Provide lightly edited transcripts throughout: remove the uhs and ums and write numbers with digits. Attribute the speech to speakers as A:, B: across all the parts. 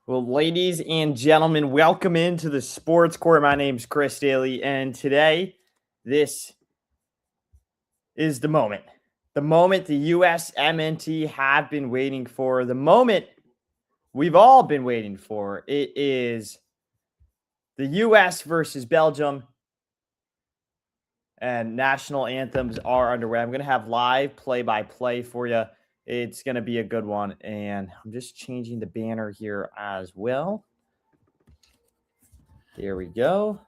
A: Well, ladies and gentlemen, welcome into the Sports Court. My name's Chris Dailey, and today, this is the moment. The moment the USMNT have been waiting for. The moment we've all been waiting for. It is the US versus Belgium, and national anthems are underway. I'm going to have live play-by-play for you. It's going to be a good one, and I'm just changing the banner here as well. There we go.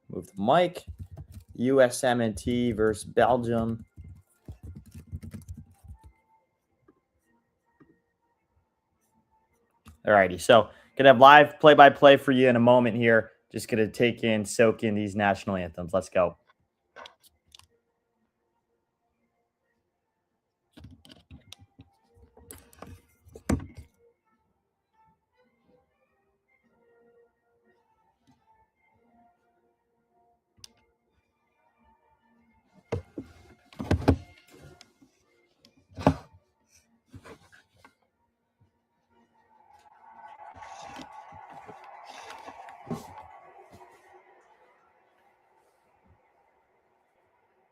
A: Move the mic. USMNT versus Belgium. Alrighty, so gonna have live play-by-play for you in a moment here. Just gonna soak in these national anthems. Let's go.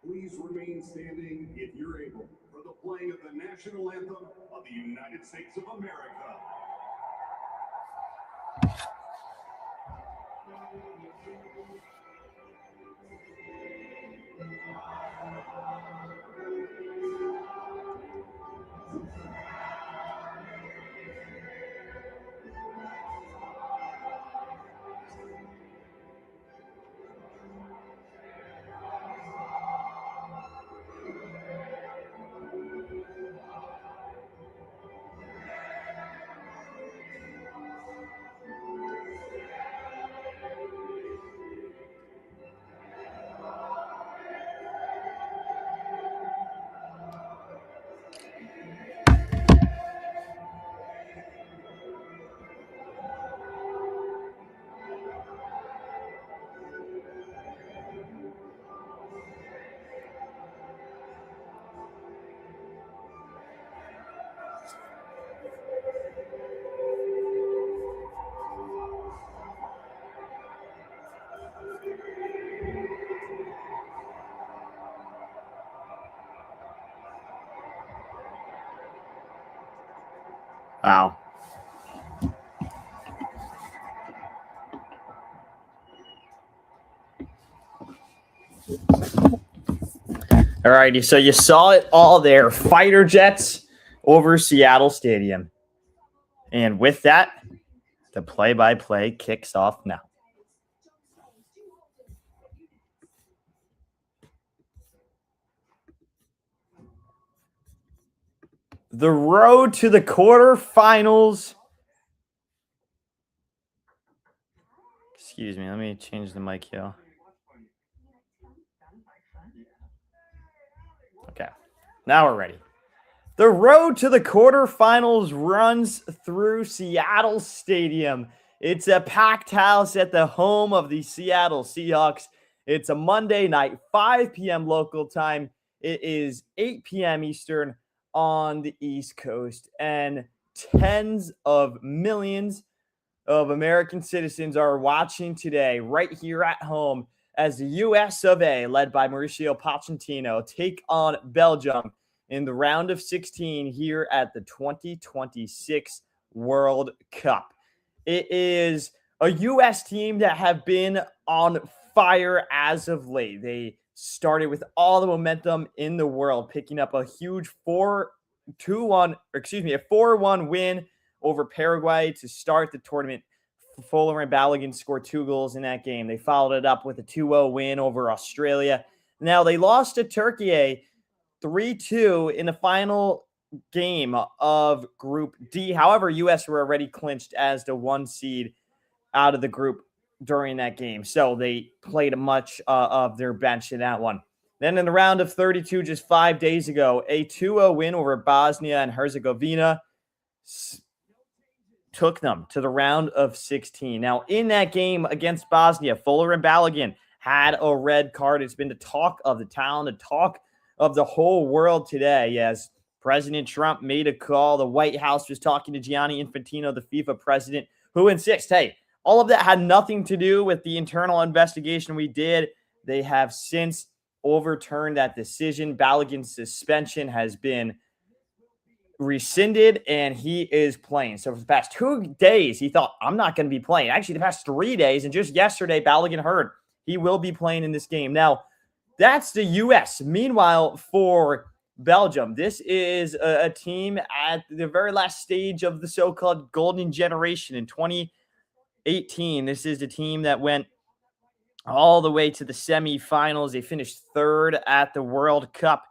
B: Please remain standing if you're able for the playing of the national anthem of the United States of America.
A: Wow. Alrighty, so you saw it all there. Fighter jets over Seattle Stadium. And with that, the play-by-play kicks off now. The road to the quarterfinals. Excuse me, let me change the mic here. Okay, now we're ready. The road to the quarterfinals runs through Seattle Stadium. It's a packed house at the home of the Seattle Seahawks. It's a Monday night, 5 p.m. local time. It is 8 p.m. Eastern on the East Coast, and tens of millions of American citizens are watching today right here at home as the US of A, led by Mauricio Pochettino, take on Belgium in the round of 16 here at the 2026 World Cup. It is a U.S. team that have been on fire as of late. They started with all the momentum in the world, picking up a huge 4-1 win over Paraguay to start the tournament. Fuller and Balogun scored 2 goals in that game. They followed it up with a 2-0 win over Australia. Now, they lost to Turkey 3-2 in the final game of Group D. However, U.S. were already clinched as the 1 seed out of the group during that game. So they played much of their bench in that one. Then in the round of 32, just 5 days ago, a 2-0 win over Bosnia and Herzegovina took them to the round of 16. Now, in that game against Bosnia, Fuller and Balogun had a red card. It's been the talk of the town, the talk of the whole world today, as President Trump made a call. The White House was talking to Gianni Infantino, the FIFA president, who insists, hey, all of that had nothing to do with the internal investigation we did. They have since overturned that decision. BELGIUM's suspension has been rescinded, and he is playing. So for the past 2 days, he thought, I'm not going to be playing. Actually, the past 3 days, and just yesterday, BELGIUM heard he will be playing in this game. Now, that's the U.S. Meanwhile, for Belgium, this is a team at the very last stage of the so-called golden generation in 2018. This is the team that went all the way to the semifinals. They finished third at the World Cup.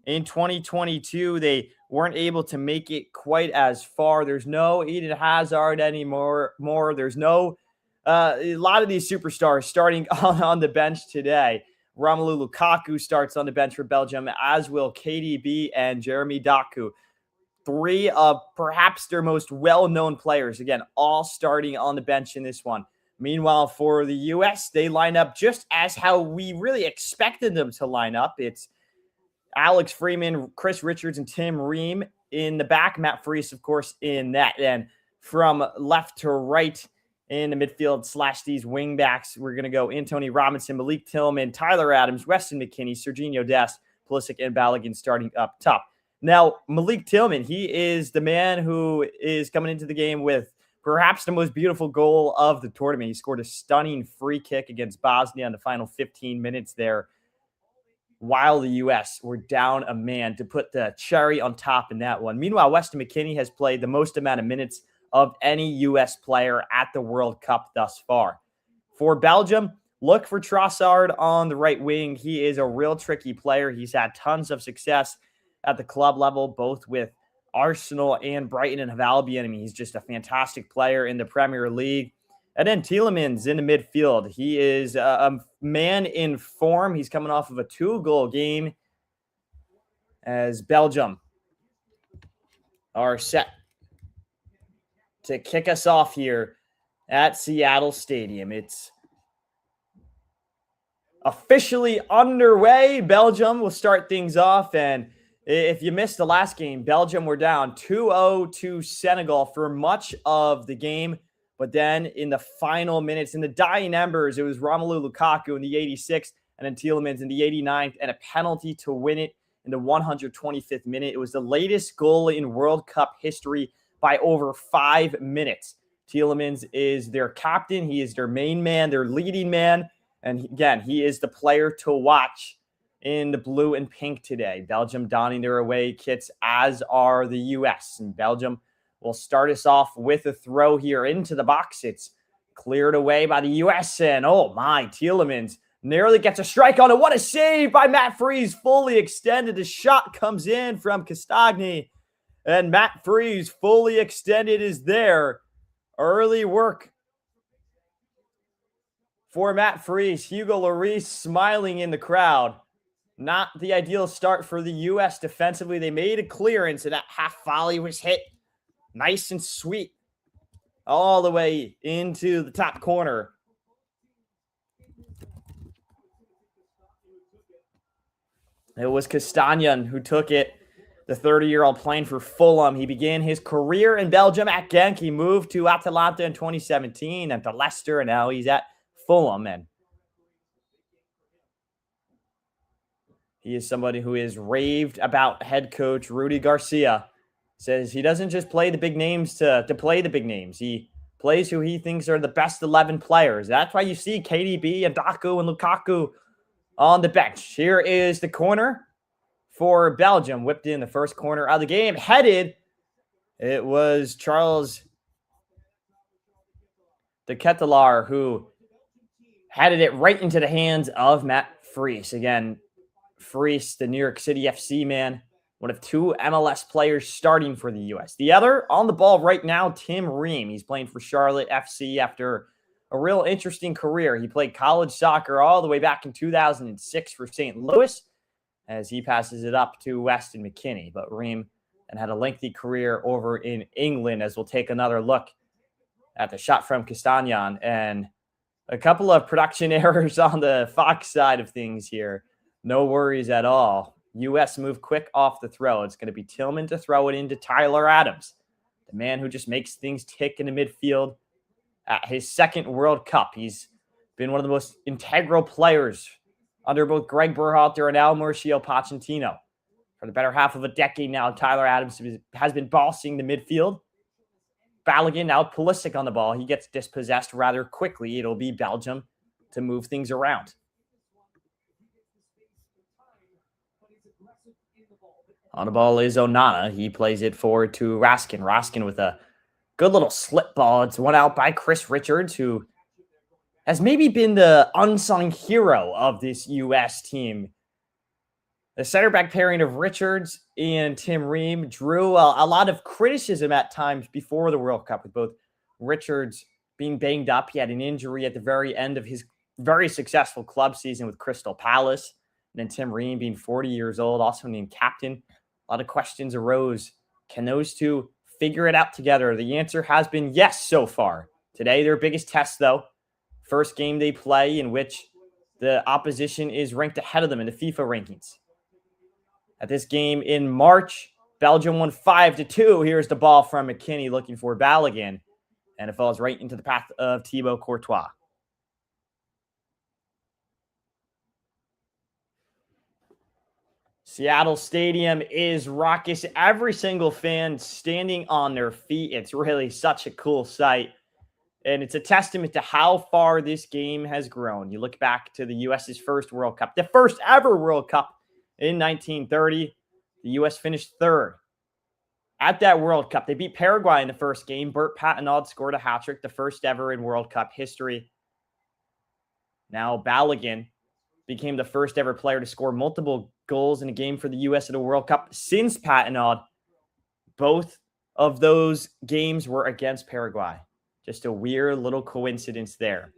A: In 2022, they weren't able to make it quite as far. There's no Eden Hazard anymore. There's no a lot of these superstars starting on the bench today. Romelu Lukaku starts on the bench for Belgium, as will KDB and Jeremy Doku. 3 of perhaps their most well-known players, again, all starting on the bench in this one. Meanwhile, for the U.S., they line up just as how we really expected them to line up. It's Alex Freeman, Chris Richards, and Tim Ream in the back. Matt Freese, of course, in net. And from left to right in the midfield / these wing backs, we're going to go Antonee Robinson, Malik Tillman, Tyler Adams, Weston McKennie, Serginho Dest, Pulisic, and BELGIUM starting up top. Now, Malik Tillman, he is the man who is coming into the game with perhaps the most beautiful goal of the tournament. He scored a stunning free kick against Bosnia in the final 15 minutes there, while the U.S. were down a man, to put the cherry on top in that one. Meanwhile, Weston McKennie has played the most amount of minutes of any U.S. player at the World Cup thus far. For Belgium, look for Trossard on the right wing. He is a real tricky player. He's had tons of success at the club level, both with Arsenal and Brighton and Hove Albion. I mean, he's just a fantastic player in the Premier League. And then Tielemans in the midfield. He is a man in form. He's coming off of a 2-goal game as Belgium are set to kick us off here at Seattle Stadium. It's officially underway. Belgium will start things off, and if you missed the last game, Belgium were down 2-0 to Senegal for much of the game. But then in the final minutes, in the dying embers, it was Romelu Lukaku in the 86th and then Tielemans in the 89th, and a penalty to win it in the 125th minute. It was the latest goal in World Cup history by over 5 minutes. Tielemans is their captain. He is their main man, their leading man. And again, he is the player to watch in the blue and pink today. Belgium donning their away kits, as are the U.S. And Belgium will start us off with a throw here into the box. It's cleared away by the U.S. And oh my, Tielemans nearly gets a strike on it. What a save by Matt Freese, fully extended. The shot comes in from Castagni, and Matt Freese, fully extended, is there. Early work for Matt Freese. Hugo Lloris smiling in the crowd. Not the ideal start for the U.S. defensively. They made a clearance, and that half volley was hit nice and sweet all the way into the top corner. It was Castagnan who took it, the 30-year-old playing for Fulham. He began his career in Belgium at Genk. He moved to Atalanta in 2017 and to Leicester, and now he's at Fulham. And he is somebody who is raved about head coach Rudy Garcia. Says he doesn't just play the big names to play the big names. He plays who he thinks are the best 11 players. That's why you see KDB and Doku and Lukaku on the bench. Here is the corner for Belgium. Whipped in the first corner of the game. Headed. It was Charles de Ketelaar who headed it right into the hands of Matt Freese. Again, Freese, the New York City FC man, one of 2 MLS players starting for the U.S. The other on the ball right now, Tim Ream. He's playing for Charlotte FC after a real interesting career. He played college soccer all the way back in 2006 for St. Louis, as he passes it up to Weston McKennie. But Ream and had a lengthy career over in England, as we'll take another look at the shot from Castagnan. And a couple of production errors on the Fox side of things here. No worries at all. U.S. move quick off the throw. It's going to be Tillman to throw it into Tyler Adams, the man who just makes things tick in the midfield. At his second World Cup, he's been one of the most integral players under both Greg Berhalter and now Mauricio Pochettino. For the better half of a decade now, Tyler Adams has been bossing the midfield. Balogun, now Pulisic on the ball. He gets dispossessed rather quickly. It'll be Belgium to move things around. On the ball is Onana. He plays it forward to Raskin. Raskin with a good little slip ball. It's one out by Chris Richards, who has maybe been the unsung hero of this U.S. team. The center back pairing of Richards and Tim Ream drew a lot of criticism at times before the World Cup, with both Richards being banged up. He had an injury at the very end of his very successful club season with Crystal Palace. And then Tim Ream being 40 years old, also named captain. A lot of questions arose. Can those two figure it out together? The answer has been yes so far. Today, their biggest test, though. First game they play in which the opposition is ranked ahead of them in the FIFA rankings. At this game in March, Belgium won 5-2. Here's the ball from McKinney looking for Balogun. And it falls right into the path of Thibaut Courtois. Seattle Stadium is raucous. Every single fan standing on their feet. It's really such a cool sight. And it's a testament to how far this game has grown. You look back to the U.S.'s first World Cup, the first ever World Cup in 1930. The U.S. finished third. At that World Cup, they beat Paraguay in the first game. Bert Patenaude scored a hat-trick, the first ever in World Cup history. Now Balogun became the first ever player to score multiple goals in a game for the U.S. at a World Cup since Patenaude. Both of those games were against Paraguay. Just a weird little coincidence there.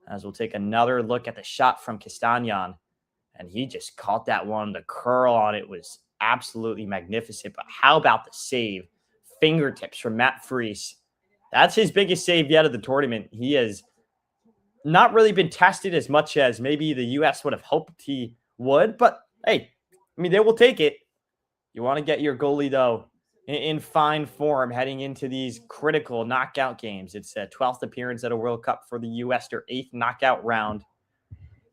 A: As we'll take another look at the shot from Castagnan. And he just caught that one. The curl on it was absolutely magnificent. But how about the save? Fingertips from Matt Fries. That's his biggest save yet of the tournament. He has not really been tested as much as maybe the U.S. would have hoped he would. But, hey, I mean, they will take it. You want to get your goalie, though, in fine form heading into these critical knockout games. It's a 12th appearance at a World Cup for the U.S., their 8th knockout round.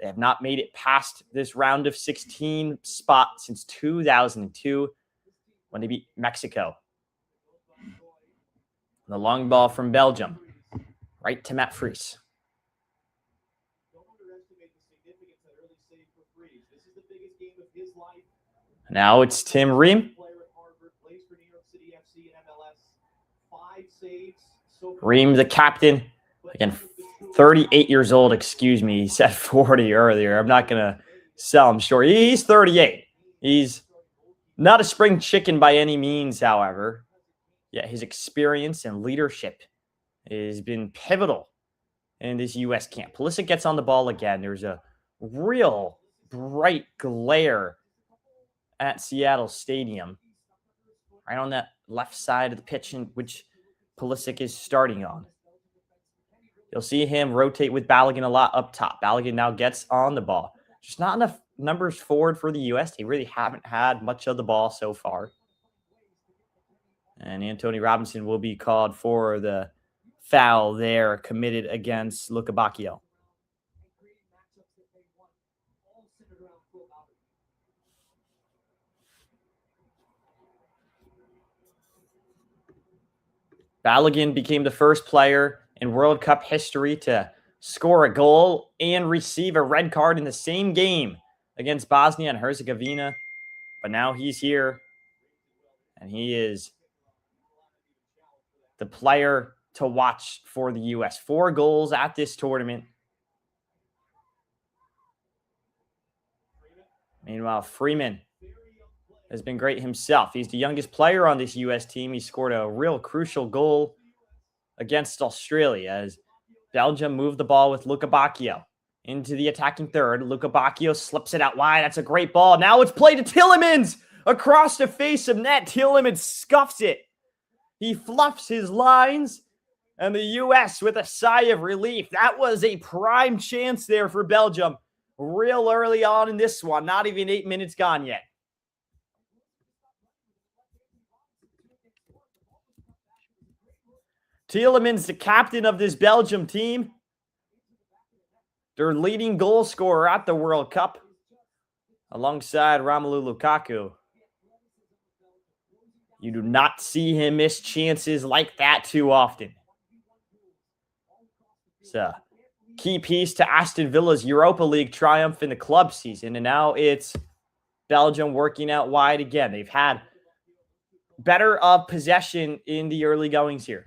A: They have not made it past this round of 16 spot since 2002 when they beat Mexico. The long ball from Belgium, right to Matt Fries. Now it's Tim Ream. Ream, the captain, again, 38 years old, excuse me. He said 40 earlier. I'm not going to sell him short. He's 38. He's not a spring chicken by any means, however. Yet his experience and leadership has been pivotal in this U.S. camp. Pulisic gets on the ball again. There's a real bright glare at Seattle Stadium, right on that left side of the pitch, in which Pulisic is starting on. You'll see him rotate with Balogun a lot up top. Balogun now gets on the ball. Just not enough numbers forward for the U.S. They really haven't had much of the ball so far. And Antonee Robinson will be called for the foul there committed against Luca Bacchio. Balogun became the first player in World Cup history to score a goal and receive a red card in the same game against Bosnia and Herzegovina. But now he's here, and he is the player to watch for the U.S. 4 goals at this tournament. Meanwhile, Freeman has been great himself. He's the youngest player on this U.S. team. He scored a real crucial goal against Australia as Belgium moved the ball with Luca Bacchio into the attacking third. Luca Bacchio slips it out wide. That's a great ball. Now it's played to Tielemans across the face of net. Tielemans scuffs it. He fluffs his lines, and the U.S. with a sigh of relief. That was a prime chance there for Belgium real early on in this one. Not even 8 minutes gone yet. Tielemans, the captain of this Belgium team, their leading goal scorer at the World Cup, alongside Romelu Lukaku. You do not see him miss chances like that too often. It's a key piece to Aston Villa's Europa League triumph in the club season, and now it's Belgium working out wide again. They've had better of possession in the early goings here.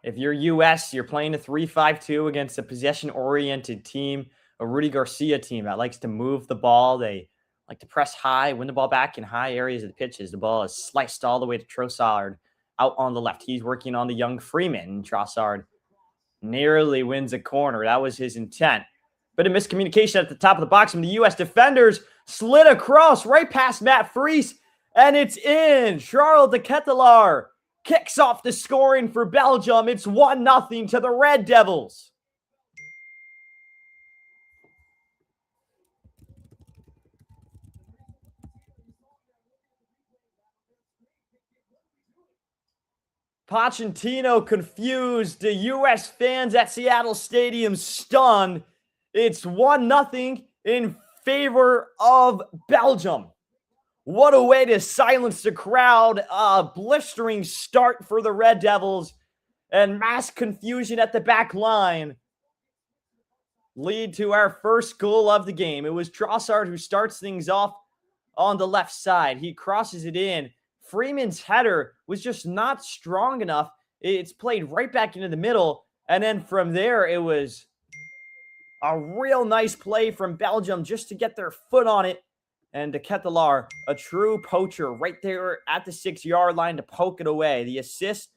A: If you're US, you're playing a 3-5-2 against a possession-oriented team, a Rudy Garcia team that likes to move the ball. They like to press high, win the ball back in high areas of the pitches. The ball is sliced all the way to Trossard out on the left. He's working on the young Freeman. Trossard nearly wins a corner. That was his intent. Bit of miscommunication at the top of the box from the U.S. defenders. Slid across right past Matt Freese, and it's in. Charles de Ketelaere kicks off the scoring for Belgium. It's 1-0 to the Red Devils. Pochettino confused. The U.S. fans at Seattle Stadium stunned. It's 1-0 in favor of Belgium. What a way to silence the crowd. A blistering start for the Red Devils. And mass confusion at the back line lead to our first goal of the game. It was Trossard who starts things off on the left side. He crosses it in. Freeman's header was just not strong enough. It's played right back into the middle. And then from there, it was a real nice play from Belgium just to get their foot on it. And de Ketelaere, a true poacher right there at the 6-yard line to poke it away. The assist,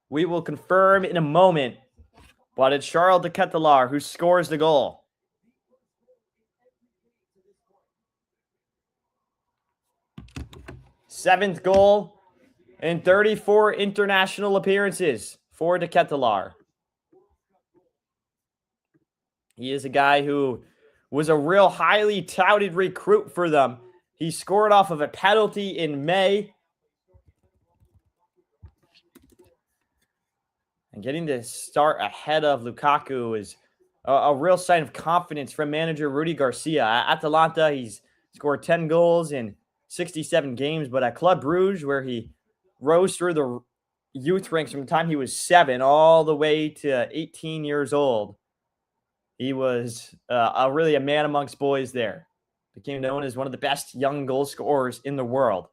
A: we will confirm in a moment. But it's Charles de Ketelaere who scores the goal. Seventh goal in 34 international appearances for de Ketelaere. He is a guy who was a real highly touted recruit for them. He scored off of a penalty in May. And getting to start ahead of Lukaku is a real sign of confidence from manager Rudy Garcia. At Atalanta, he's scored 10 goals in 67 games, but at Club Brugge, where he rose through the youth ranks from the time he was 7 all the way to 18 years old, he was really a man amongst boys there. Became known as one of the best young goal scorers in the world.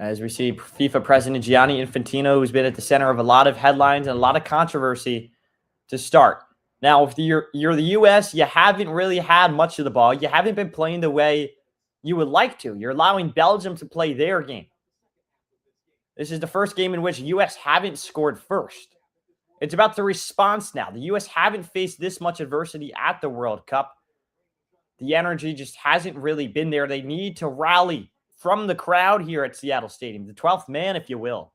A: As we see FIFA President Gianni Infantino, who's been at the center of a lot of headlines and a lot of controversy to start. Now, if you're the U.S., you haven't really had much of the ball. You haven't been playing the way you would like to. You're allowing Belgium to play their game. This is the first game in which the U.S. haven't scored first. It's about the response now. The U.S. haven't faced this much adversity at the World Cup. The energy just hasn't really been there. They need to rally from the crowd here at Seattle Stadium, the 12th man, if you will.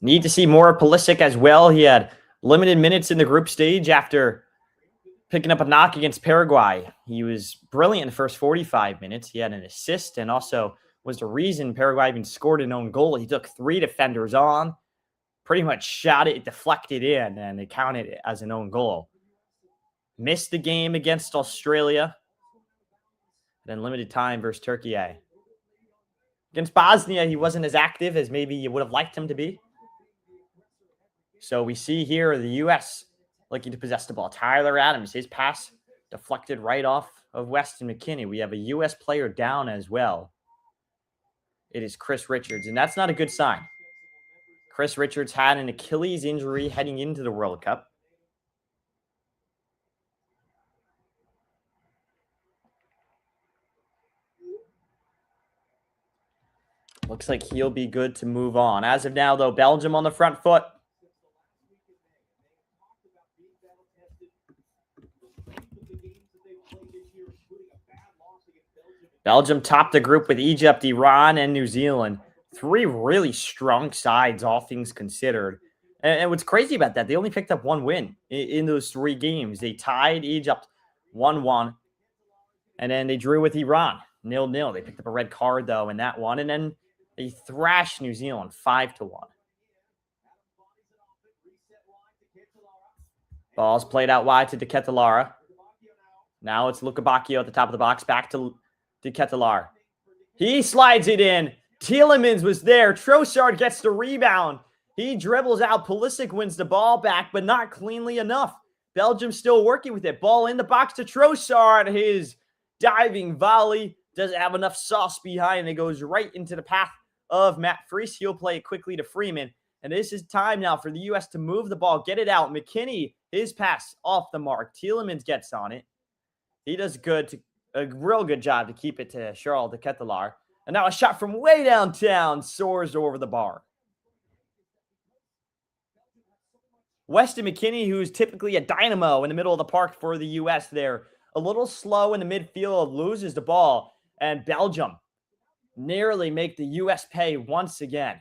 A: Need to see more of Pulisic as well. He had limited minutes in the group stage after picking up a knock against Paraguay. He was brilliant in the first 45 minutes. He had an assist and also was the reason Paraguay even scored an own goal. He took 3 defenders on, pretty much shot it, deflected in, and they counted it as an own goal. Missed the game against Australia. Then limited time versus Turkey. Against Bosnia, he wasn't as active as maybe you would have liked him to be. So we see here the U.S. looking to possess the ball. Tyler Adams, his pass deflected right off of Weston McKennie. We have a U.S. player down as well. It is Chris Richards, and that's not a good sign. Chris Richards had an Achilles injury heading into the World Cup. Looks like he'll be good to move on. As of now, though, Belgium on the front foot. Belgium topped the group with Egypt, Iran, and New Zealand. 3 really strong sides, all things considered. And what's crazy about that, they only picked up 1 win in those 3 games. They tied Egypt 1-1, and then they drew with Iran 0-0. They picked up a red card, though, in that one, and then they thrashed New Zealand 5-1. Ball's played out wide to De Ketelaere. Now it's Luca Bacchio at the top of the box. Back to De Ketelaere. He slides it in. Tielemans was there. Trossard gets the rebound. He dribbles out. Pulisic wins the ball back, but not cleanly enough. Belgium still working with it. Ball in the box to Trossard. His diving volley doesn't have enough sauce behind. It goes right into the path of Matt Freese. He'll play it quickly to Freeman. And this is time now for the U.S. to move the ball, get it out. McKinney, his pass off the mark. Tielemans gets on it. He does a real good job to keep it to Charles De Ketelaere. And now a shot from way downtown soars over the bar. Weston McKennie, who's typically a dynamo in the middle of the park for the U.S. there, a little slow in the midfield, loses the ball, and Belgium nearly make the U.S. pay once again.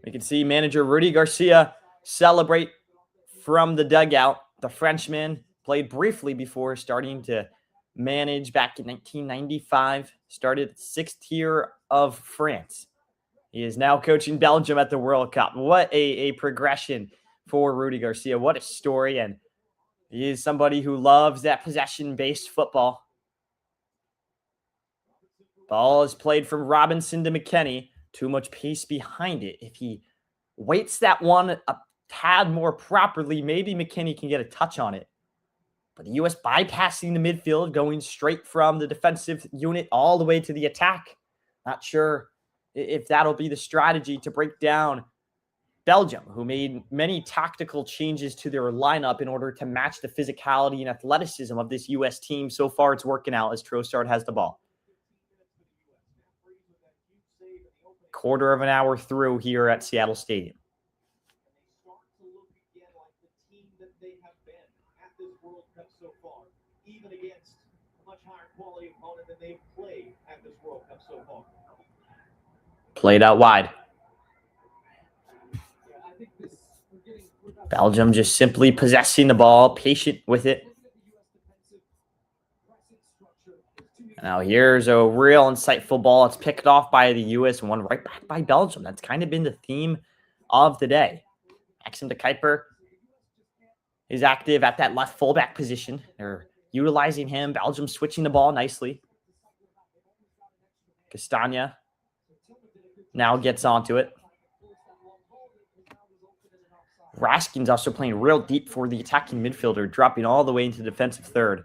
A: We can see manager Rudy Garcia celebrate from the dugout. The Frenchman played briefly before starting to manage back in 1995. Started 6th tier of France. He is now coaching Belgium at the World Cup. What a progression for Rudy Garcia. What a story. And he is somebody who loves that possession-based football. Ball is played from Robinson to McKennie. Too much pace behind it. If he waits that one a tad more properly, maybe McKennie can get a touch on it. But the U.S. bypassing the midfield, going straight from the defensive unit all the way to the attack. Not sure if that'll be the strategy to break down Belgium, who made many tactical changes to their lineup in order to match the physicality and athleticism of this U.S. team. So far, it's working out as Trossard has the ball. Quarter of an hour through here at Seattle Stadium.
C: Even against a much higher quality opponent than they've played at this World Cup so far.
A: Played out wide. Belgium just simply possessing the ball, patient with it. Now here's a real insightful ball. It's picked off by the U.S. and won right back by Belgium. That's kind of been the theme of the day. Maxim de Kuiper is active at that left fullback position. They're utilizing him. Belgium switching the ball nicely. Castagna now gets onto it. Raskin's also playing real deep for the attacking midfielder, dropping all the way into defensive third.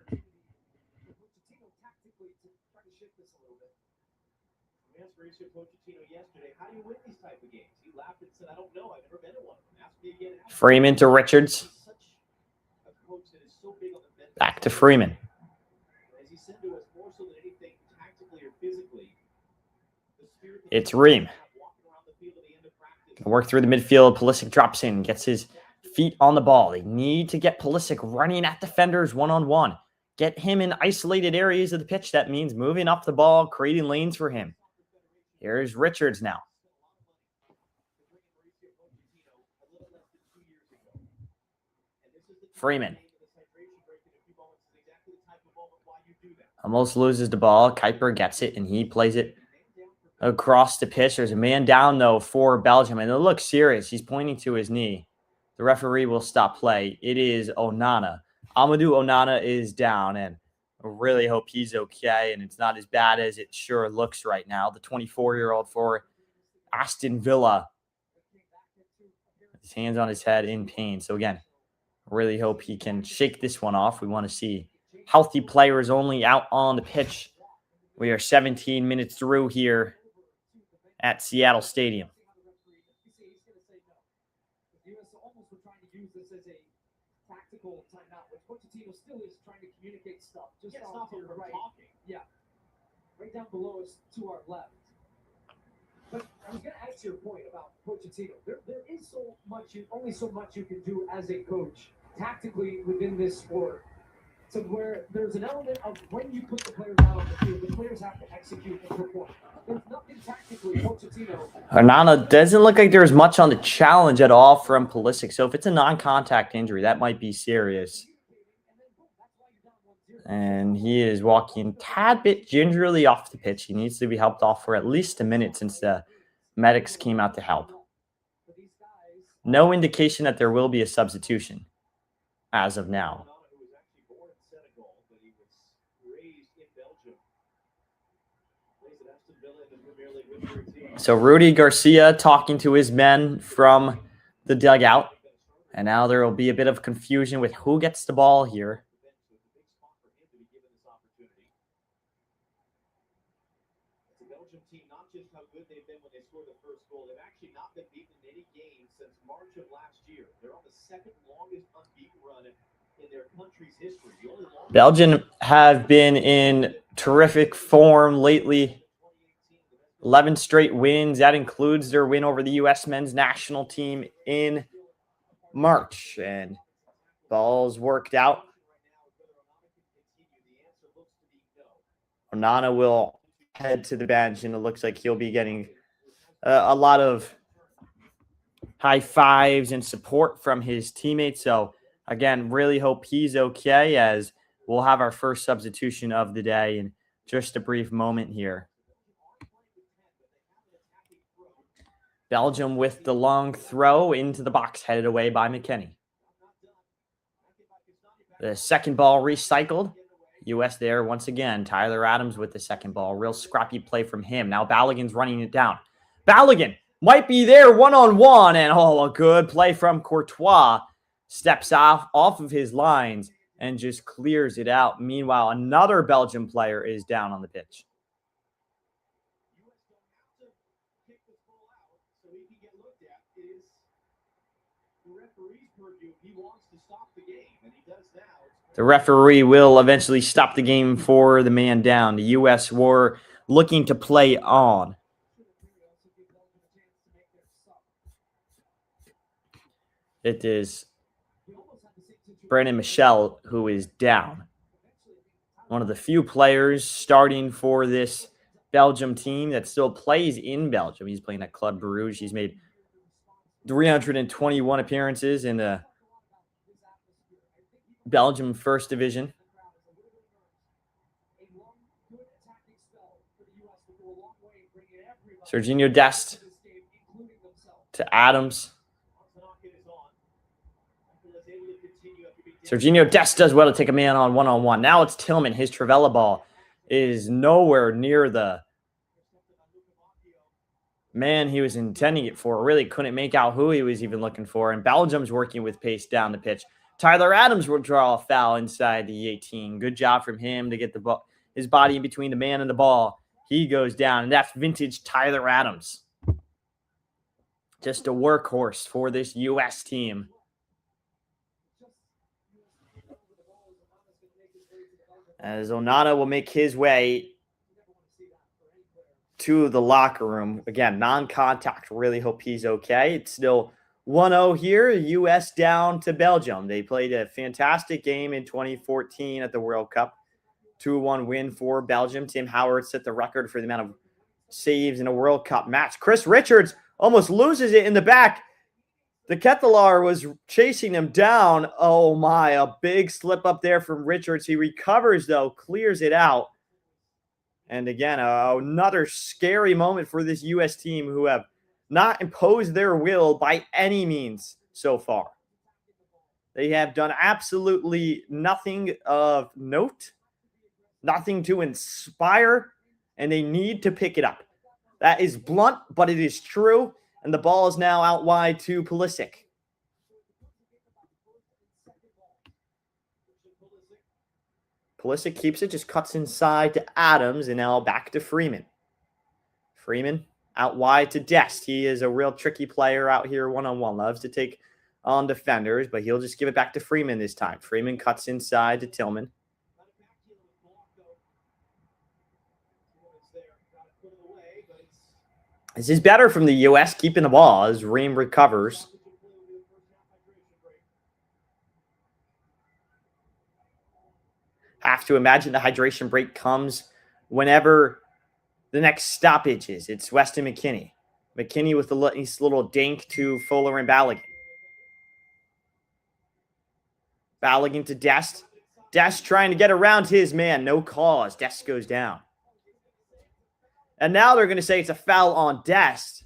A: Freeman to Richards. Back to Freeman. It's Ream. Work through the midfield. Pulisic drops in, gets his feet on the ball. They need to get Pulisic running at defenders one-on-one. Get him in isolated areas of the pitch. That means moving up the ball, creating lanes for him. Here's Richards now. Freeman. Almost loses the ball. Kuiper gets it, and he plays it across the pitch. There's a man down, though, for Belgium, and it looks serious. He's pointing to his knee. The referee will stop play. It is Onana. Amadou Onana is down, and I really hope he's okay, and it's not as bad as it sure looks right now. The 24-year-old for Aston Villa. His hands on his head in pain. So, again, I really hope he can shake this one off. We want to see healthy players only out on the pitch. We are 17 minutes through here at Seattle Stadium.
C: Yeah. Right down below us to our left. But I was going to ask your point about Pochettino. There is only so much you can do as a coach tactically within this sport, to where there's an element of when you put the players out on the field, the players have to execute and perform. There's nothing tactically Pochettino.
A: Hernana doesn't look like there's much on the challenge at all from Pulisic. So if it's a non-contact injury, that might be serious. And he is walking a tad bit gingerly off the pitch. He needs to be helped off for at least a minute since the medics came out to help. No indication that there will be a substitution as of now. So Rudy Garcia talking to his men from the dugout. And now there will be a bit of confusion with who gets the ball here.
C: The Belgium team, not just how good they've been when they scored the first goal, they've actually not been beaten in any game since March of last year. They're on the second longest unbeaten run in their country's history.
A: Belgium have been in terrific form lately. 11 straight wins. That includes their win over the U.S. men's national team in March. And ball's worked out. Onana will head to the bench, and it looks like he'll be getting a lot of high fives and support from his teammates. So, again, really hope he's okay, as we'll have our first substitution of the day in just a brief moment here. Belgium with the long throw into the box, headed away by McKennie. The second ball recycled. U.S. there once again. Tyler Adams with the second ball. Real scrappy play from him. Now Balogun's running it down. Balogun might be there one-on-one. And a good play from Courtois. Steps off of his lines and just clears it out. Meanwhile, another Belgian player is down on the pitch. The referee will eventually stop the game for the man down. The U.S. were looking to play on. It is Brandon Michel who is down. One of the few players starting for this Belgium team that still plays in Belgium. He's playing at Club Bruges. He's made 321 appearances in the Belgium First Division. Serginho Dest to Adams. Serginho Dest does well to take a man on one-on-one. Now it's Tillman. His Trivella ball is nowhere near the man he was intending it for. Really couldn't make out who he was even looking for. And Belgium's working with pace down the pitch. Tyler Adams will draw a foul inside the 18. Good job from him to get the ball, his body in between the man and the ball. He goes down, and that's vintage Tyler Adams. Just a workhorse for this U.S. team. As Onana will make his way to the locker room. Again, non-contact. Really hope he's okay. It's still 1-0 here, U.S. down to Belgium. They played a fantastic game in 2014 at the World Cup. 2-1 win for Belgium. Tim Howard set the record for the amount of saves in a World Cup match. Chris Richards almost loses it in the back. The Ketelar was chasing him down. Oh, my, a big slip up there from Richards. He recovers, though, clears it out. And, again, another scary moment for this U.S. team who have not imposed their will by any means so far. They have done absolutely nothing of note, nothing to inspire, and they need to pick it up. That is blunt, but it is true, and the ball is now out wide to Pulisic. Pulisic keeps it, just cuts inside to Adams, and now back to Freeman. Freeman out wide to Dest. He is a real tricky player out here one-on-one. Loves to take on defenders, but he'll just give it back to Freeman this time. Freeman cuts inside to Tillman. This is better from the U.S. keeping the ball as Ream recovers. have to imagine the hydration break comes whenever the next stoppage is. It's Weston McKennie. McKennie with the nice little dink to Fuller and Balogun. Balogun to Dest. Dest trying to get around his man. No cause. Dest goes down. And now they're going to say it's a foul on Dest.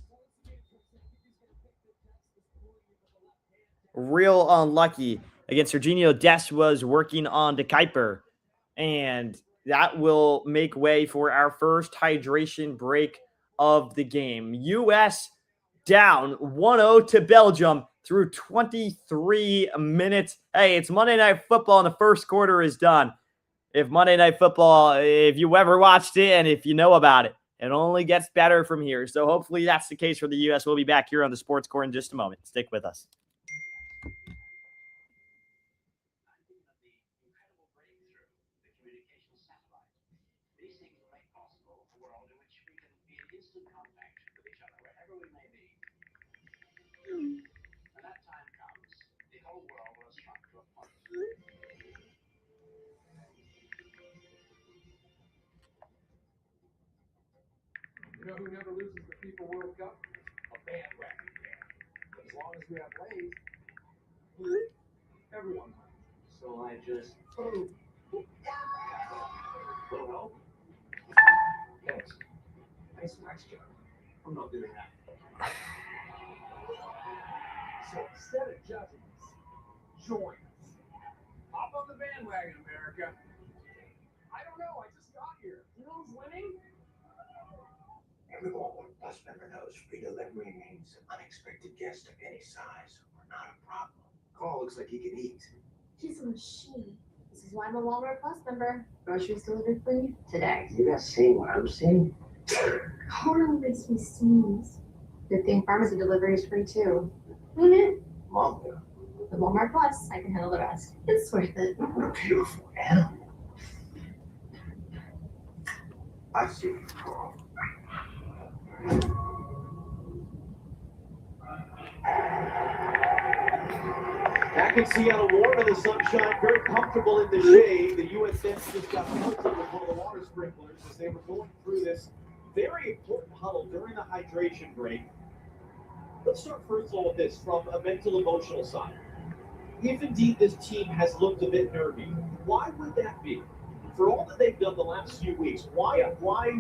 A: Real unlucky against Serginho. Dest was working on De Kuiper. And that will make way for our first hydration break of the game. U.S. down 1-0 to Belgium through 23 minutes. Hey, it's Monday Night Football and the first quarter is done. If Monday Night Football, if you ever watched it and if you know about it, it only gets better from here. So hopefully that's the case for the U.S. We'll be back here on the Sports Court in just a moment. Stick with us.
C: You know who never loses the FIFA World Cup? A bandwagon fan. As long as we have plays, everyone wins. So I just little help. Thanks. Nice job. I'm not doing that. So instead of judging us, join us. Hop on the bandwagon, America. I don't know. I just got here. You know who's winning?
D: Everyone Plus member knows free delivery means unexpected guests of any size are not a problem.
C: Carl looks like he can eat.
E: She's a machine. This is why I'm a Walmart Plus member. Groceries delivered for you today.
D: You guys seeing what I'm seeing?
E: Carl makes me sneeze. Good thing pharmacy delivery is free too. Ain't it?
D: Mom,
E: With Walmart Plus, I can handle the rest. It's worth it.
D: you're a beautiful animal. I see you, Carl.
C: Back in Seattle, warm in the sunshine, very comfortable in the shade. The USMNT just got pelted with one of the water sprinklers as they were going through this very important huddle during the hydration break. Let's start first of all with this from a mental emotional side. If indeed this team has looked a bit nervy, why would that be? For all that they've done the last few weeks, why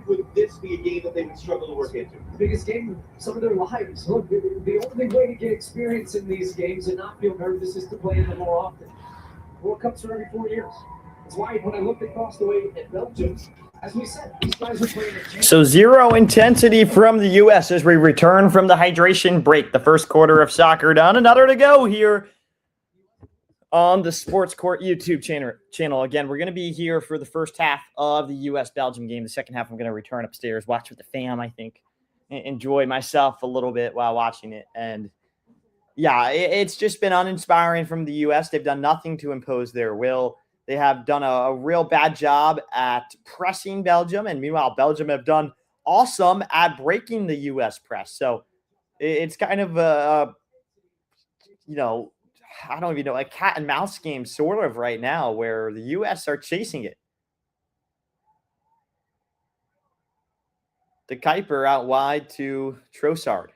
C: would this be a game that they would struggle to work into?
F: The biggest game of some of their lives. Look, the only way to get experience in these games and not feel nervous is to play in them more often. World Cups are every 4 years. That's why when I looked across the way at Belgium, as we said, these guys are playing a
A: So zero intensity from the U.S. as we return from the hydration break. The first quarter of soccer done. Another to go here on the Sports Court YouTube channel. Again, we're going to be here for the first half of the U.S.-Belgium game. The second half, I'm going to return upstairs, watch with the fam, I think, enjoy myself a little bit while watching it. And, yeah, it's just been uninspiring from the U.S. They've done nothing to impose their will. They have done a real bad job at pressing Belgium, and meanwhile, Belgium have done awesome at breaking the U.S. press. So it's kind of I don't even know, a cat and mouse game sort of right now where the U.S. are chasing it. De Kuiper out wide to Trossard.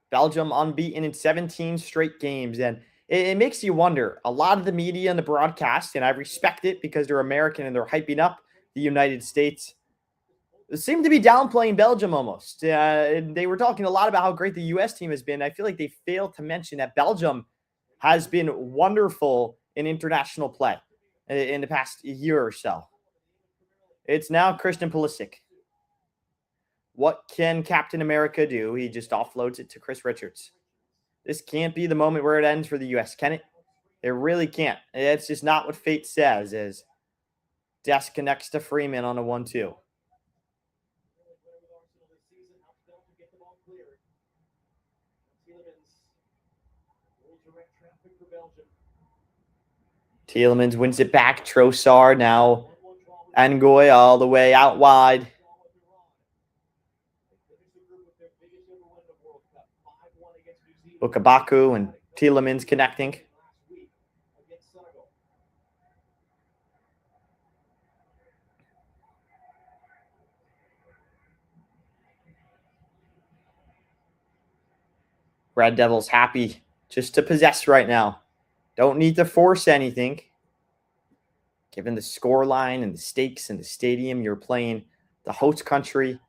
A: Belgium unbeaten in 17 straight games. And it makes you wonder. A lot of the media and the broadcast, and I respect it because they're American and they're hyping up the United States, seem to be downplaying Belgium almost. They were talking a lot about how great the U.S. team has been. I feel like they failed to mention that Belgium has been wonderful in international play in the past year or so. It's now Christian Pulisic. What can Captain America do? He just offloads it to Chris Richards. This can't be the moment where it ends for the U.S., can it? It really can't. It's just not what fate says as Dest connects to Freeman on a 1-2. Tielemans wins it back. Trossard now. Ngoy all the way out wide. Okabaku and Tielemans connecting. Red Devils happy just to possess right now. Don't need to force anything. Given the score line and the stakes in the stadium, you're playing the host country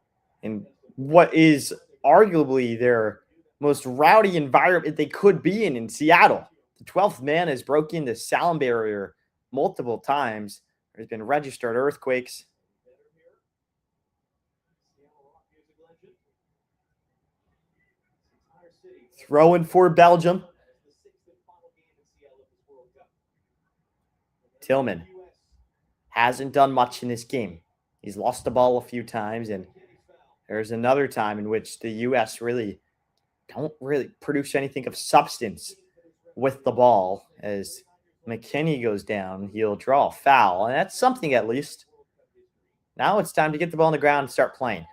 A: in what is arguably their most rowdy environment they could be in Seattle. The 12th man has broken the sound barrier multiple times. There's been registered earthquakes. Throwing for Belgium. Tillman hasn't done much in this game. He's lost the ball a few times, and there's another time in which the U.S. don't produce anything of substance with the ball. As McKinney goes down, he'll draw a foul, and that's something at least. Now it's time to get the ball on the ground and start playing.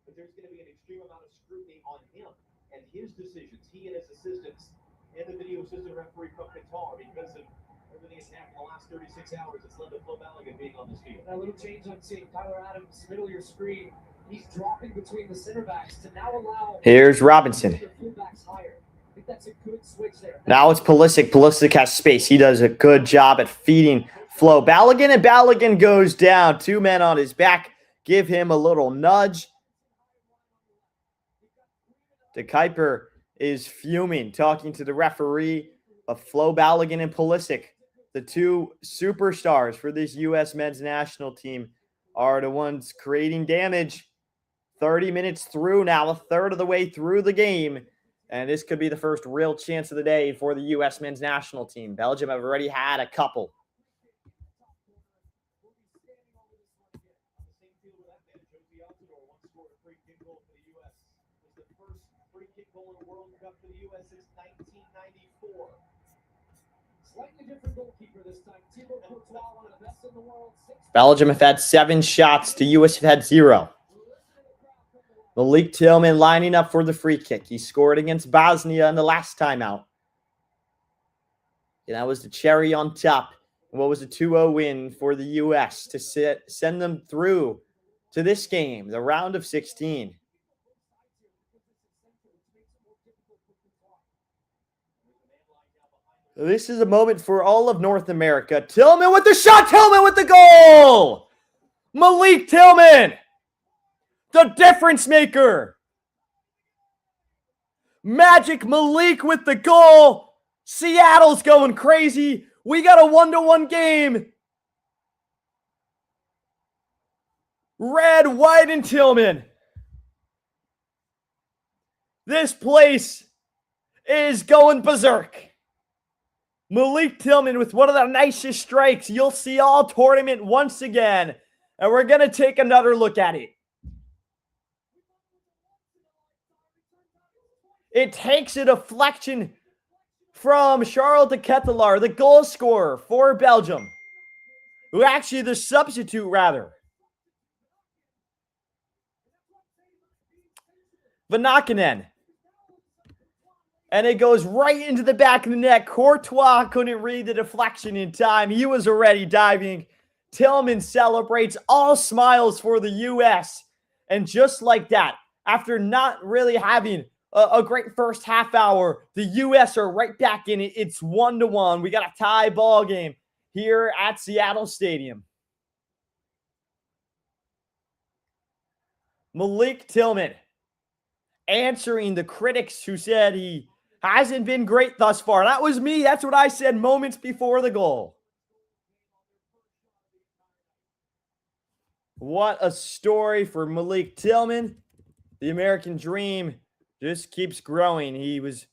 C: But there's going to be an extreme amount of scrutiny on him and his decisions. He and his assistants and the video assistant referee from Qatar, because of everything that's happened in the last 36 hours. It's led to Flo Balogun being on this field.
F: A little change I'm seeing. Tyler Adams, middle of your screen. He's dropping between the center backs to now allow.
A: Here's Robinson.
F: I think that's a good switch there.
A: Now it's Pulisic. Pulisic has space. He does a good job at feeding Flo Balogun, and Balogun goes down. 2 men on his back. Give him a little nudge. De Kuiper is fuming, talking to the referee of Flo Balogun and Pulisic. The 2 superstars for this U.S. men's national team are the ones creating damage. 30 minutes through now, a third of the way through the game. And this could be the first real chance of the day for the U.S. men's national team. Belgium have already had a couple. Belgium have had 7 shots. The U.S. have had 0. Malik Tillman lining up for the free kick. He scored against Bosnia in the last timeout. And that was the cherry on top. What was a 2-0 win for the U.S. to send them through to this game, the round of 16. This is a moment for all of North America. Tillman with the shot. Tillman with the goal. Malik Tillman, the difference maker. Magic Malik with the goal. Seattle's going crazy. We got a 1-1 game. Red, White, and Tillman. This place is going berserk. Malik Tillman with one of the nicest strikes you'll see all tournament once again. And we're going to take another look at it. It takes a deflection from Charles de Ketelaar, the goal scorer for Belgium. Who actually the substitute, rather. Vanakkinen. And it goes right into the back of the net. Courtois couldn't read the deflection in time. He was already diving. Tillman celebrates, all smiles for the U.S. And just like that, after not really having a great first half hour, the U.S. are right back in it. It's 1-1. We got a tie ball game here at Seattle Stadium. Malik Tillman answering the critics who said he hasn't been great thus far. That was me. That's what I said moments before the goal. What a story for Malik Tillman. The American dream just keeps growing. He was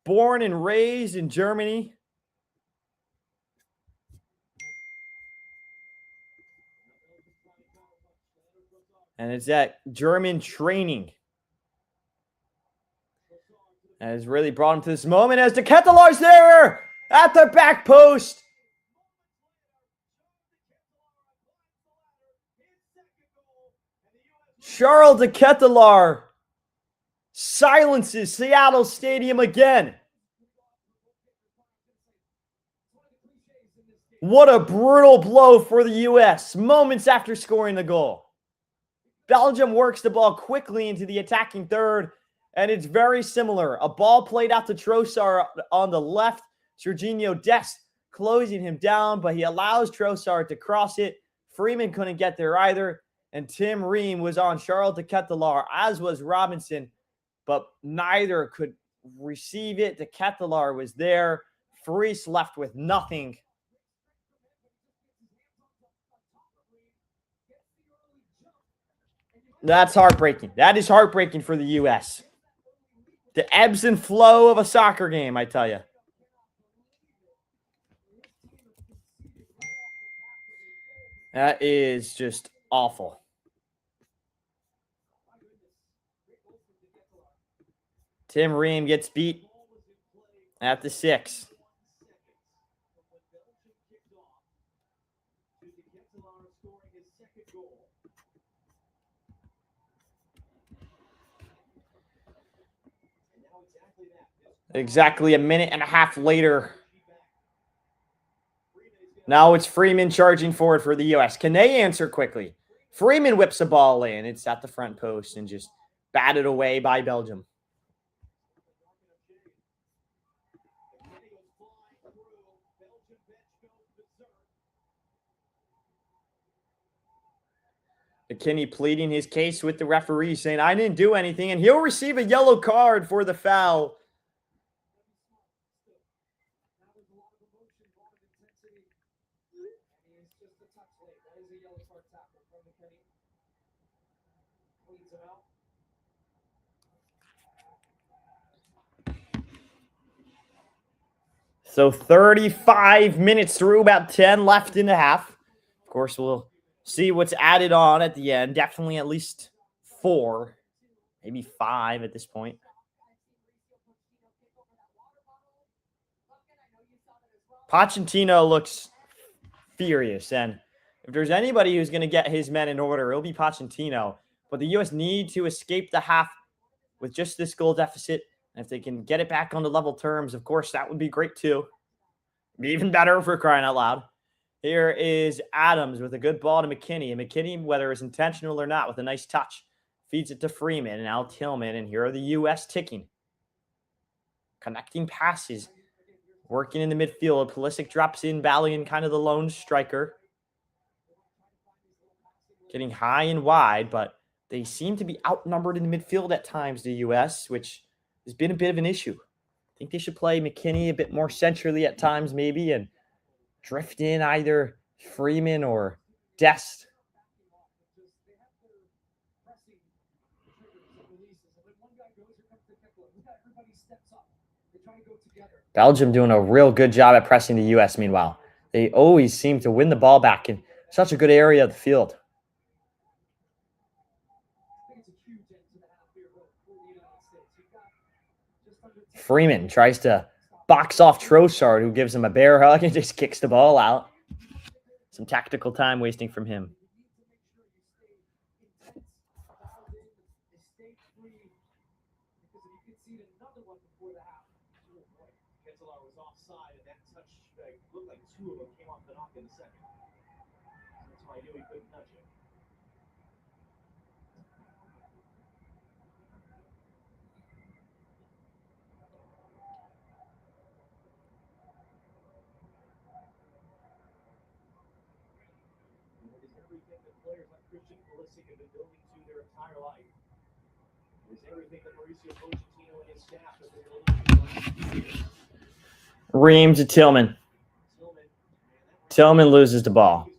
A: born and raised in Germany. And it's that German training that has really brought him to this moment as de Ketelaar's there at the back post. Charles de Ketelaar silences Seattle Stadium again. What a brutal blow for the U.S. moments after scoring the goal. Belgium works the ball quickly into the attacking third, and it's very similar. A ball played out to Trossard on the left. Serginho Dest closing him down, but he allows Trossard to cross it. Freeman couldn't get there either, and Tim Ream was on Charles de Ketelaere, as was Robinson, but neither could receive it. De Ketelaere was there. Fries left with nothing. That's heartbreaking. That is heartbreaking for the U.S. The ebbs and flow of a soccer game, I tell you. That is just awful. Tim Ream gets beat at the 6. Exactly a minute and a half later. Now it's Freeman charging forward for the U.S. Can they answer quickly? Freeman whips a ball in. It's at the front post and just batted away by Belgium. McKinney pleading his case with the referee, saying, I didn't do anything, and he'll receive a yellow card for the foul. So 35 minutes through, about 10 left in the half. Of course, we'll see what's added on at the end. Definitely at least 4, maybe 5 at this point. Pochettino looks furious, and if there's anybody who's going to get his men in order, it'll be Pochettino. But the U.S. need to escape the half with just this goal deficit. And if they can get it back on the level terms, of course, that would be great too. Be even better for crying out loud. Here is Adams with a good ball to McKinney. And McKinney, whether it's intentional or not, with a nice touch, feeds it to Freeman and now Tillman. And here are the U.S. ticking. Connecting passes. Working in the midfield. Pulisic drops in. Ballion kind of the lone striker. Getting high and wide, but they seem to be outnumbered in the midfield at times, the U.S., which has been a bit of an issue. I think they should play McKinney a bit more centrally at times maybe and drift in either Freeman or Dest. Belgium doing a real good job at pressing the U.S. meanwhile. They always seem to win the ball back in such a good area of the field. Freeman tries to box off Trossard, who gives him a bear hug and just kicks the ball out. Some tactical time wasting from him. Ream to Tillman. Tillman loses the ball.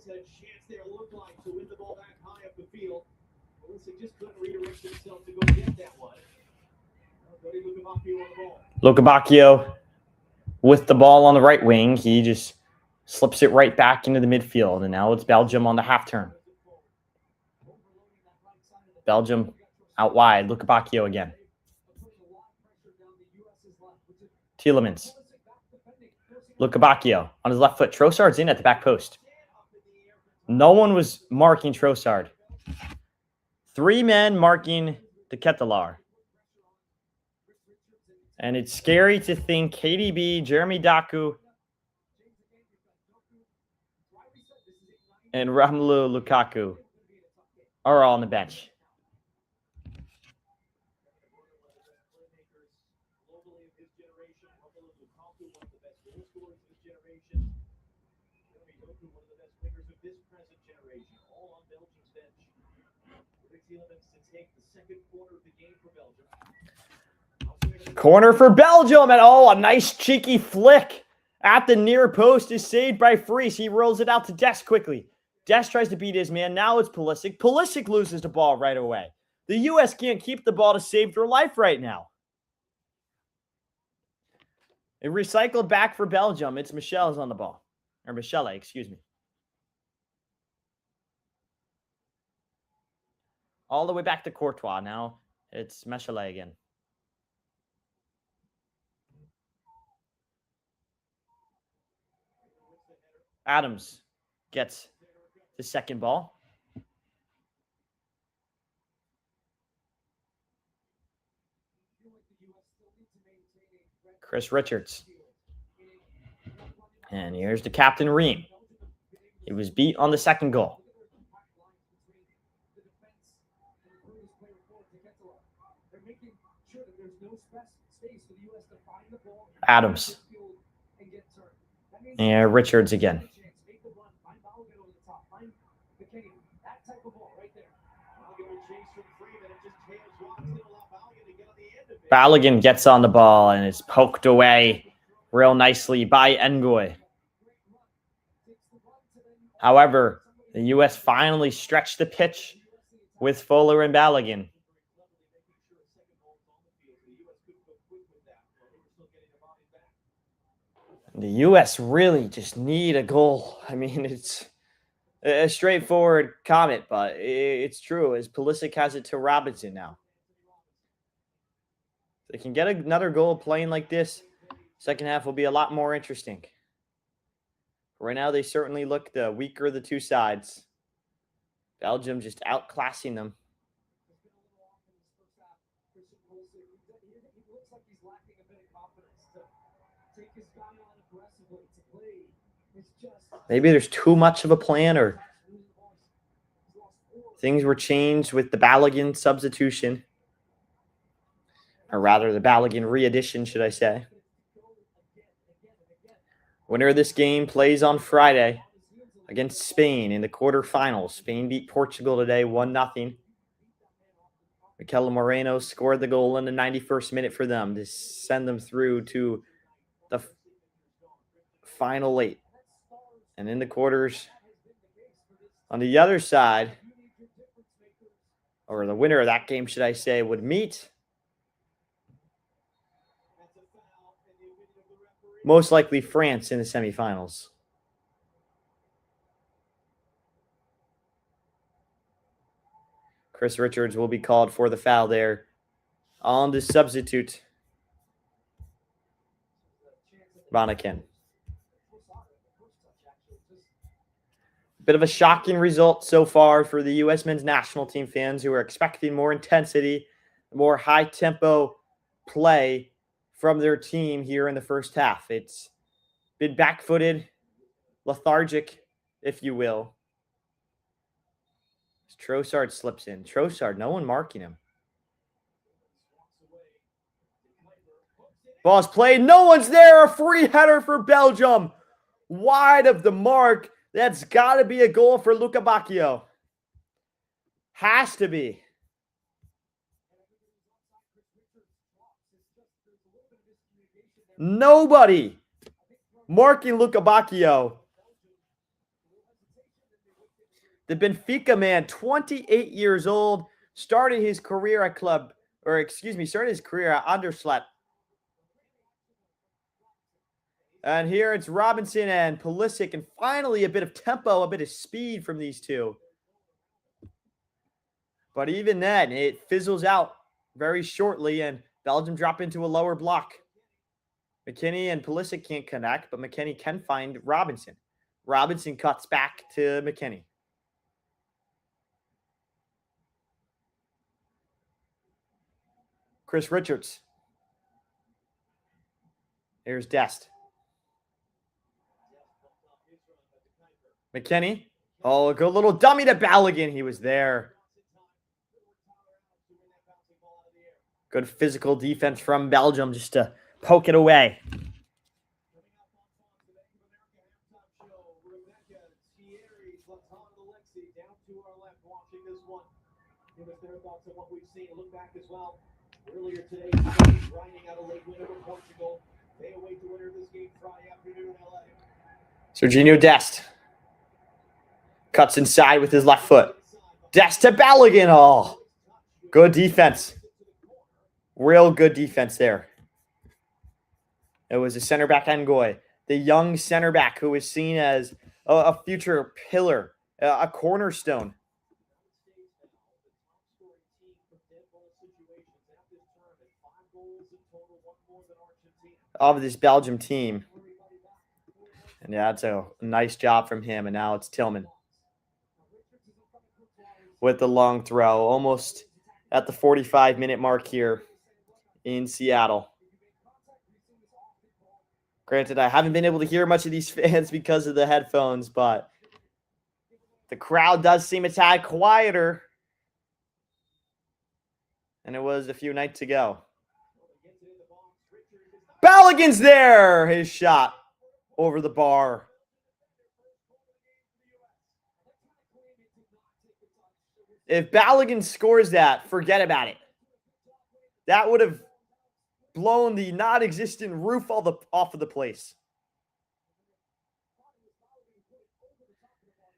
C: Had a chance there, looked like, to win the ball back high up the field. Pulisic just couldn't redirect himself to go get that one. Lukebakio on the ball.
A: Lukebakio with the ball on the right wing. He just slips it right back into the midfield. And now it's Belgium on the half turn. Belgium out wide. Lukebakio again. Tielemans. Lukabakio on his left foot. Trossard's in at the back post. No one was marking Trossard. 3 men marking the Ketelaar. And it's scary to think KDB, Jeremy Doku, and Romelu Lukaku are all on the bench. Corner for Belgium, and oh, a nice cheeky flick at the near post is saved by Fries. He rolls it out to Dest quickly. Dest tries to beat his man. Now it's Pulisic. Pulisic loses the ball right away. The U.S. can't keep the ball to save their life right now. It recycled back for Belgium. It's Michel's on the ball. Or Michele, excuse me. All the way back to Courtois. Now it's Michele again. Adams gets the second ball. Chris Richards. And here's the captain, Ream. He was beat on the second goal. Adams. And Richards again. Balogun gets on the ball and is poked away real nicely by Ngoy. However, the U.S. finally stretched the pitch with Fuller and Balogun. The U.S. really just need a goal. I mean, it's a straightforward comment, but it's true, as Pulisic has it to Robinson now. If they can get another goal playing like this, second half will be a lot more interesting. Right now, they certainly look the weaker of the two sides. Belgium just outclassing them. Maybe there's too much of a plan, or things were changed with the Balogun substitution. Or rather, the Balogun re-edition, should I say. Winner of this game plays on Friday against Spain in the quarterfinals. Spain beat Portugal today 1-0. Mikel Moreno scored the goal in the 91st minute for them to send them through to the final 8. And in the quarters, on the other side, or the winner of that game, should I say, would meet most likely France in the semifinals. Chris Richards will be called for the foul there on the substitute, Vanaken. Bit of a shocking result so far for the U.S. men's national team fans who are expecting more intensity, more high-tempo play from their team here in the first half. It's been back-footed, lethargic, if you will. Trossard slips in. Trossard, no one marking him. Ball's played. No one's there. A free header for Belgium. Wide of the mark. That's got to be a goal for Lukabakio. Has to be. Nobody marking Lukabakio. The Benfica man, 28 years old, started his career at started his career at Anderlecht. And here it's Robinson and Pulisic, and finally a bit of tempo, a bit of speed from these two. But even then, it fizzles out very shortly, and Belgium drop into a lower block. McKinney and Pulisic can't connect, but McKinney can find Robinson. Robinson cuts back to McKinney. Chris Richards. Here's Dest. McKinney. Oh, a good little dummy to Balogun. He was there. Good physical defense from Belgium just to poke it away.
C: Give us their thoughts on what we've seen. Look back as well. Earlier today, grinding out a late win over Portugal. They await the winner of this game Friday afternoon in LA.
A: Serginho Dest. Cuts inside with his left foot. Dest to Balogun. Oh, good defense. Real good defense there. It was a center back Ngoy, the young center back who was seen as a future pillar, a cornerstone of this Belgium team. And yeah, that's a nice job from him. And now it's Tillman with the long throw, almost at the 45-minute mark here in Seattle. Granted, I haven't been able to hear much of these fans because of the headphones, but the crowd does seem a tad quieter than it was a few nights ago. Balogun's there. His shot over the bar. If Balogun scores that, forget about it. That would have blown the non-existent roof off of the place.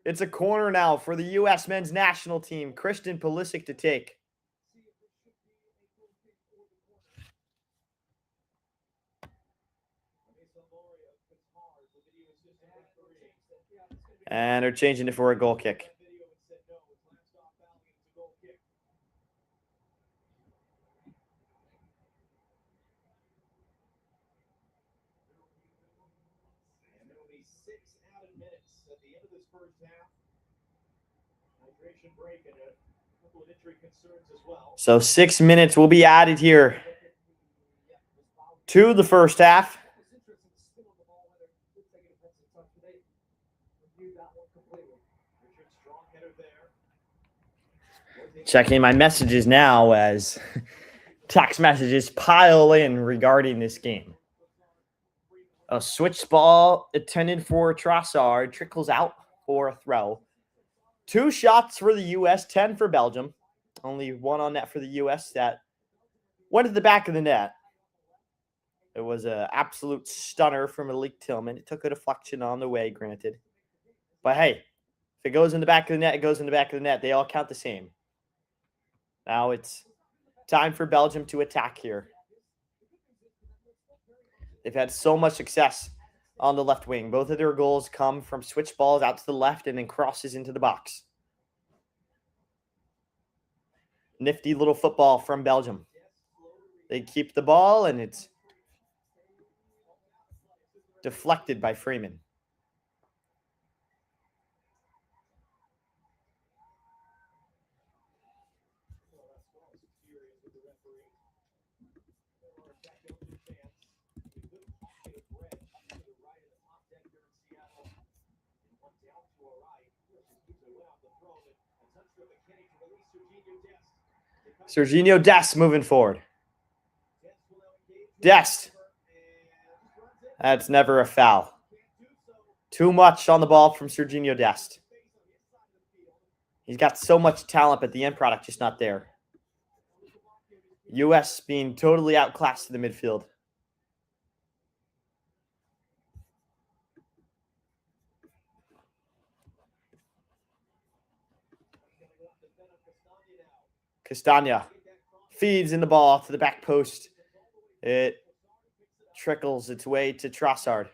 A: It's a corner now for the U.S. men's national team. Christian Pulisic to take. And they're changing it for a goal kick. So 6 minutes will be added here to the first half. Checking my messages now as text messages pile in regarding this game. A switch ball intended for Trossard trickles out for a throw. 2 shots for the U.S., 10 for Belgium. Only 1 on net for the U.S. that went to the back of the net. It was an absolute stunner from Malik Tillman. It took a deflection on the way, granted. But hey, if it goes in the back of the net, it goes in the back of the net. They all count the same. Now it's time for Belgium to attack here. They've had so much success on the left wing. Both of their goals come from switch balls out to the left and then crosses into the box. Nifty little football from Belgium. They keep the ball and it's deflected by Freeman. Serginho Dest moving forward. Dest. That's never a foul. Too much on the ball from Serginho Dest. He's got so much talent, but the end product just not there. U.S. being totally outclassed in the midfield. Castagna feeds in the ball to the back post. It trickles its way to Trossard.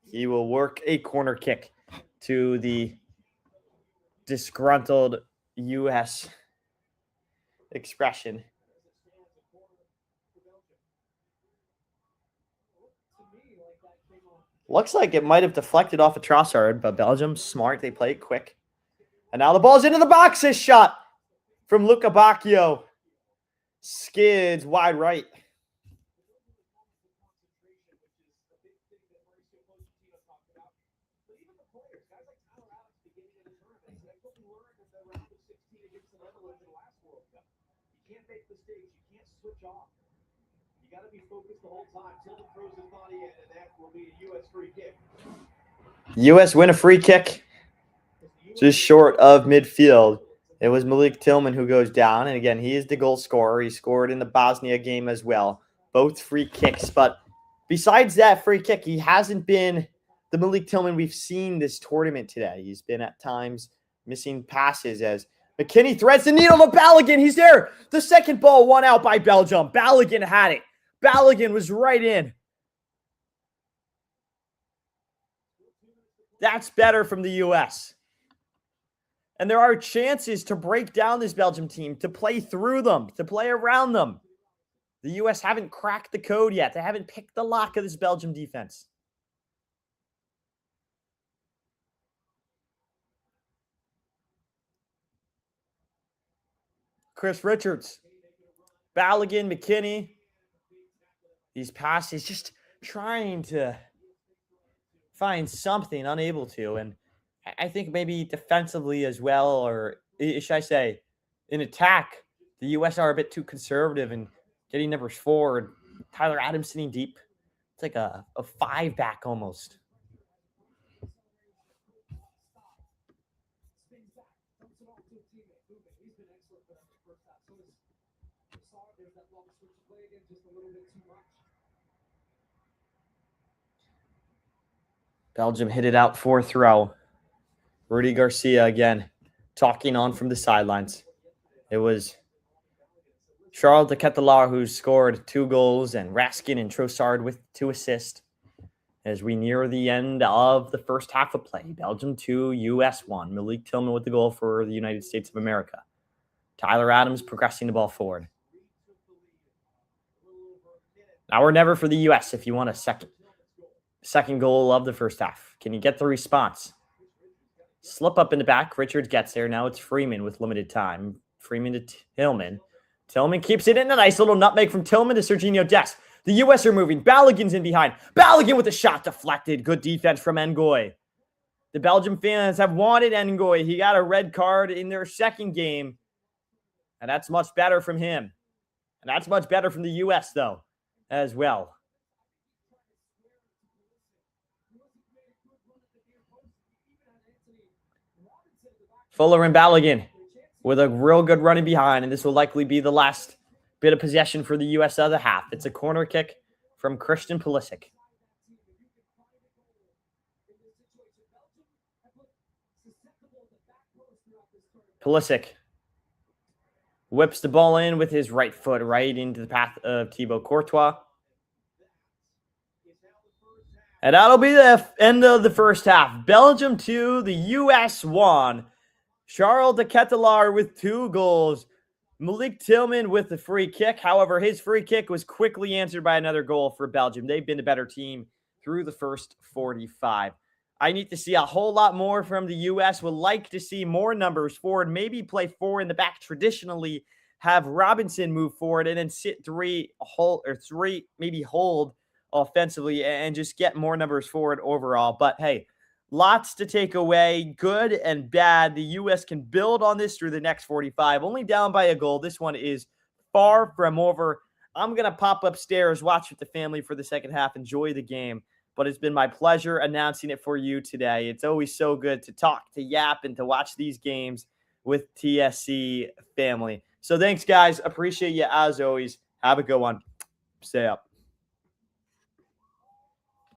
A: He will work a corner kick to the disgruntled U.S. expression. Looks like it might have deflected off a Trossard, but Belgium, smart. They play it quick. And now the ball's into the box. His shot from Luca Bacchio. Skids wide right.
C: You got to be focused the whole time. Tillman throws his body in, and that will be a U.S. free kick.
A: U.S. win a free kick just short of midfield. It was Malik Tillman who goes down, and again, he is the goal scorer. He scored in the Bosnia game as well. Both free kicks, but besides that free kick, he hasn't been the Malik Tillman we've seen this tournament today. He's been at times missing passes as McKinney threads the needle to Balogun. He's there. The second ball won out by Belgium. Balogun had it. Balogun was right in. That's better from the U.S. And there are chances to break down this Belgium team, to play through them, to play around them. The U.S. haven't cracked the code yet. They haven't picked the lock of this Belgium defense. Chris Richards, Balogun, McKinney. These passes just trying to find something, unable to. And I think maybe defensively as well, or should I say in attack, the U.S. are a bit too conservative in getting numbers forward. Tyler Adams sitting deep. It's like a 5-back almost. Belgium hit it out 4th row. Rudy Garcia again talking on from the sidelines. It was Charles de Ketelaere who scored 2 goals, and Raskin and Trossard with 2 assists. As we near the end of the first half of play, Belgium 2, U.S. 1. Malik Tillman with the goal for the United States of America. Tyler Adams progressing the ball forward. Now or never for the U.S. if you want a second goal of the first half. Can you get the response? Slip up in the back. Richards gets there. Now it's Freeman with limited time. Freeman to Tillman. Tillman keeps it in. A nice little nutmeg from Tillman to Serginho Dest. The U.S. are moving. Balogun's in behind. Balogun with a shot deflected. Good defense from Ngoy. The Belgium fans have wanted Ngoy. He got a red card in their second game. And that's much better from him. And that's much better from the U.S., though, as well. Fuller and Balogun with a real good running behind, and this will likely be the last bit of possession for the U.S. of the half. It's a corner kick from Christian Pulisic. Pulisic whips the ball in with his right foot right into the path of Thibaut Courtois. And that'll be the end of the first half. Belgium 2, the U.S. 1. Charles de Ketelaere with 2 goals. Malik Tillman with the free kick. However, his free kick was quickly answered by another goal for Belgium. They've been the better team through the first 45. I need to see a whole lot more from the U.S. Would like to see more numbers forward. Maybe play 4 in the back. Traditionally, have Robinson move forward and then sit 3, maybe hold offensively and just get more numbers forward overall. But hey, lots to take away, good and bad. The U.S. can build on this through the next 45. Only down by a goal. This one is far from over. I'm going to pop upstairs, watch with the family for the second half, enjoy the game. But it's been my pleasure announcing it for you today. It's always so good to talk, to yap, and to watch these games with TSC family. So thanks, guys. Appreciate you as always. Have a good one. Stay up.